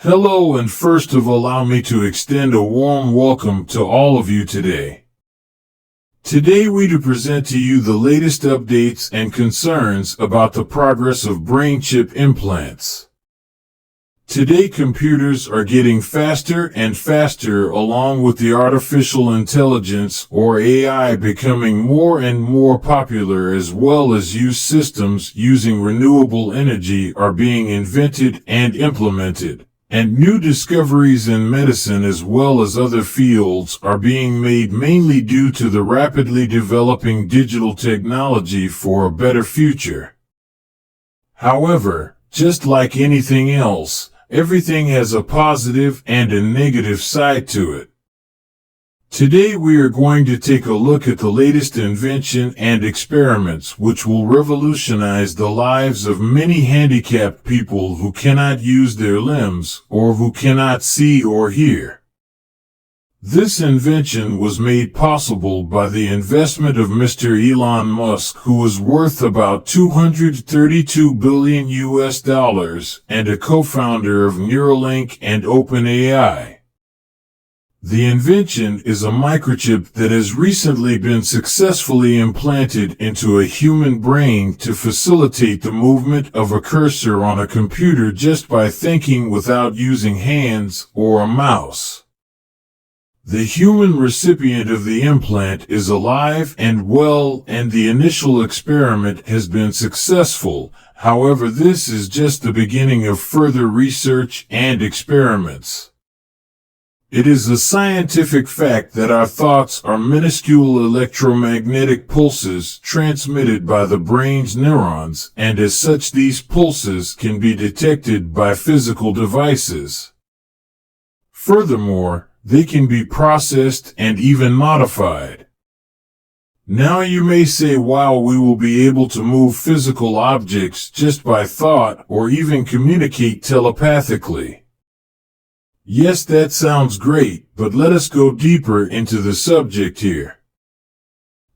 Hello, and first of all, allow me to extend a warm welcome to all of you today. Today we to present to you the latest updates and concerns about the progress of brain chip implants. Today computers are getting faster and faster, along with the artificial intelligence or AI becoming more and more popular, as well as use systems using renewable energy are being invented and implemented. And new discoveries in medicine as well as other fields are being made, mainly due to the rapidly developing digital technology for a better future. However, just like anything else, everything has a positive and a negative side to it. Today we are going to take a look at the latest invention and experiments which will revolutionize the lives of many handicapped people who cannot use their limbs or who cannot see or hear. This invention was made possible by the investment of Mr. Elon Musk, who is worth about $232 billion and a co-founder of Neuralink and OpenAI. The invention is a microchip that has recently been successfully implanted into a human brain to facilitate the movement of a cursor on a computer just by thinking without using hands or a mouse. The human recipient of the implant is alive and well, and the initial experiment has been successful. However, this is just the beginning of further research and experiments. It is a scientific fact that our thoughts are minuscule electromagnetic pulses transmitted by the brain's neurons, and as such these pulses can be detected by physical devices. Furthermore, they can be processed and even modified. Now you may say, wow, we will be able to move physical objects just by thought or even communicate telepathically. Yes, that sounds great, but let us go deeper into the subject here.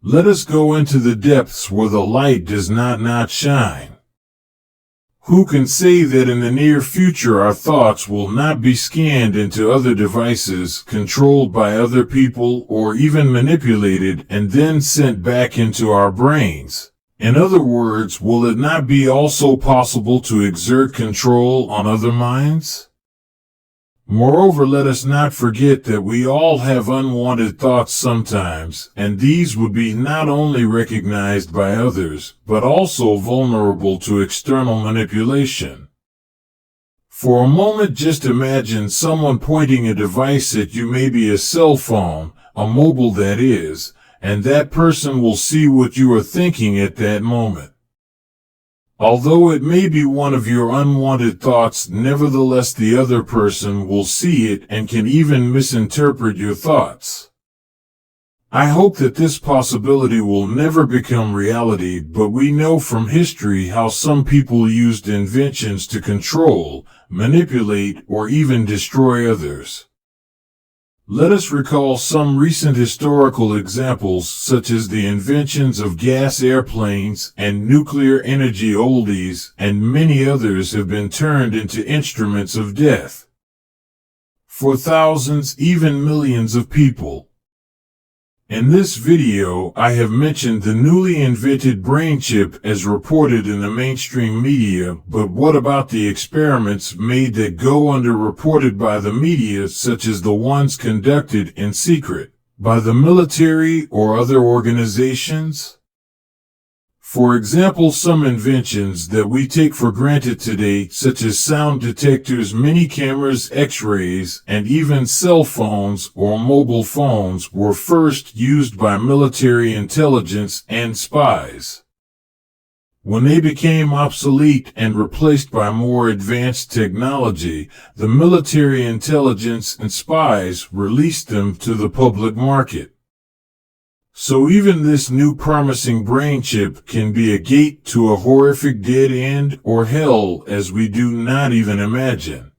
Let us go into the depths where the light does not shine. Who can say that in the near future our thoughts will not be scanned into other devices, controlled by other people, or even manipulated and then sent back into our brains? In other words, will it not be also possible to exert control on other minds? Moreover, let us not forget that we all have unwanted thoughts sometimes, and these would be not only recognized by others, but also vulnerable to external manipulation. For a moment, just imagine someone pointing a device at you, maybe a cell phone, a mobile that is, and that person will see what you are thinking at that moment. Although it may be one of your unwanted thoughts, nevertheless the other person will see it and can even misinterpret your thoughts. I hope that this possibility will never become reality, but we know from history how some people used inventions to control, manipulate, or even destroy others. Let us recall some recent historical examples, such as the inventions of gas airplanes and nuclear energy. Oldies and many others have been turned into instruments of death for thousands, even millions of people. In this video, I have mentioned the newly invented brain chip as reported in the mainstream media, but what about the experiments made that go underreported by the media, such as the ones conducted in secret by the military or other organizations? For example, some inventions that we take for granted today, such as sound detectors, mini cameras, X-rays, and even cell phones or mobile phones, were first used by military intelligence and spies. When they became obsolete and replaced by more advanced technology, the military intelligence and spies released them to the public market. So even this new promising brain chip can be a gate to a horrific dead end or hell, as we do not even imagine.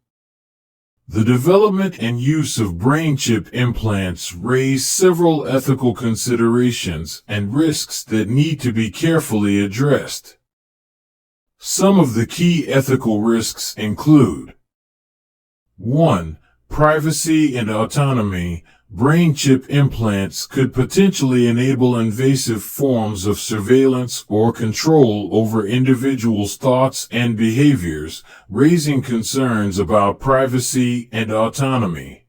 The development and use of brain chip implants raise several ethical considerations and risks that need to be carefully addressed. Some of the key ethical risks include 1. Privacy and autonomy. Brain chip implants could potentially enable invasive forms of surveillance or control over individuals' thoughts and behaviors, raising concerns about privacy and autonomy.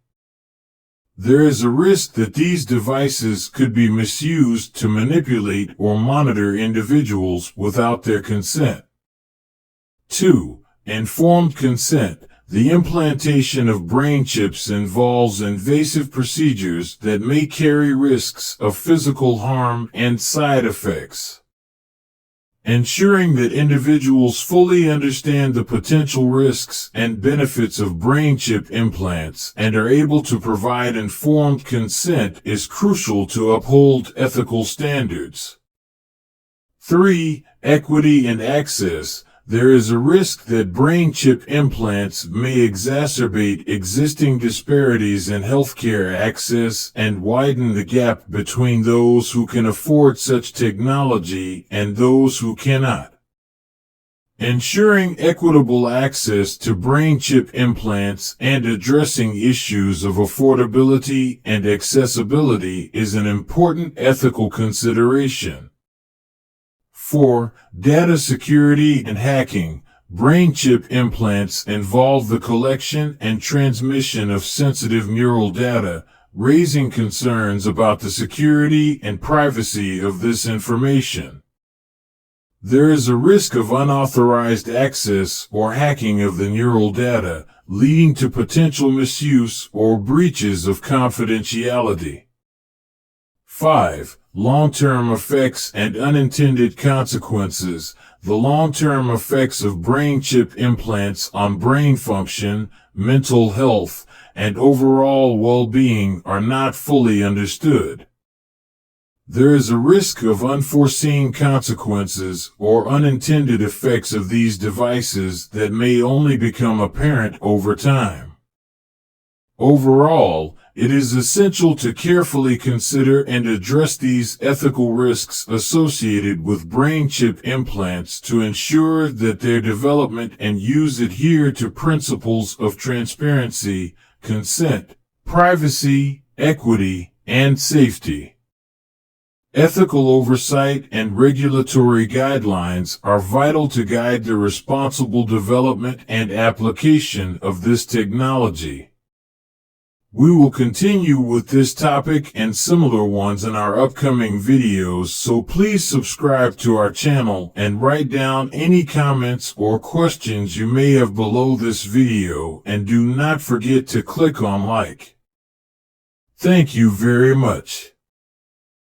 There is a risk that these devices could be misused to manipulate or monitor individuals without their consent. 2. Informed consent. The implantation of brain chips involves invasive procedures that may carry risks of physical harm and side effects. Ensuring that individuals fully understand the potential risks and benefits of brain chip implants and are able to provide informed consent is crucial to uphold ethical standards. 3. Equity and access. There is a risk that brain chip implants may exacerbate existing disparities in healthcare access and widen the gap between those who can afford such technology and those who cannot. Ensuring equitable access to brain chip implants and addressing issues of affordability and accessibility is an important ethical consideration. 4. Data security and hacking. Brain chip implants involve the collection and transmission of sensitive neural data, raising concerns about the security and privacy of this information. There is a risk of unauthorized access or hacking of the neural data, leading to potential misuse or breaches of confidentiality. 5. Long-term effects and unintended consequences. The long-term effects of brain chip implants on brain function, mental health, and overall well-being are not fully understood. There is a risk of unforeseen consequences or unintended effects of these devices that may only become apparent over time. Overall, it is essential to carefully consider and address these ethical risks associated with brain chip implants to ensure that their development and use adhere to principles of transparency, consent, privacy, equity, and safety. Ethical oversight and regulatory guidelines are vital to guide the responsible development and application of this technology. We will continue with this topic and similar ones in our upcoming videos, so please subscribe to our channel and write down any comments or questions you may have below this video, and do not forget to click on like. Thank you very much.